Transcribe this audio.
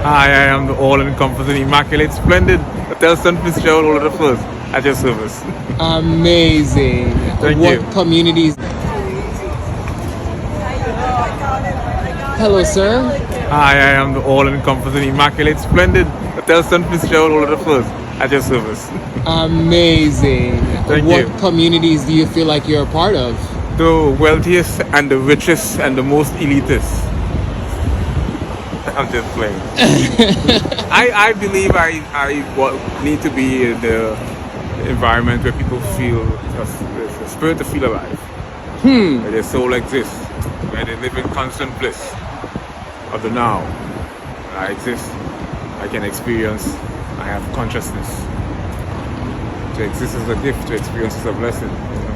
Hi, I am the all-encompassing, immaculate, splendid Atelston Fitzgerald all of the first at your service. Amazing. Thank What you. communities? Hello, sir. Hi, I am the all-encompassing, immaculate, splendid Atelston Fitzgerald all of the first at your service. Amazing. Thank what you. communities do you feel like you're a part of? The wealthiest and the richest and the most elitist. I'm just playing. I believe I need to be in the environment where people feel the spirit to feel alive. Where their soul exists. Where they live in constant bliss of the now. I exist. I can experience. I have consciousness. To exist is a gift. To experience is a blessing. You know?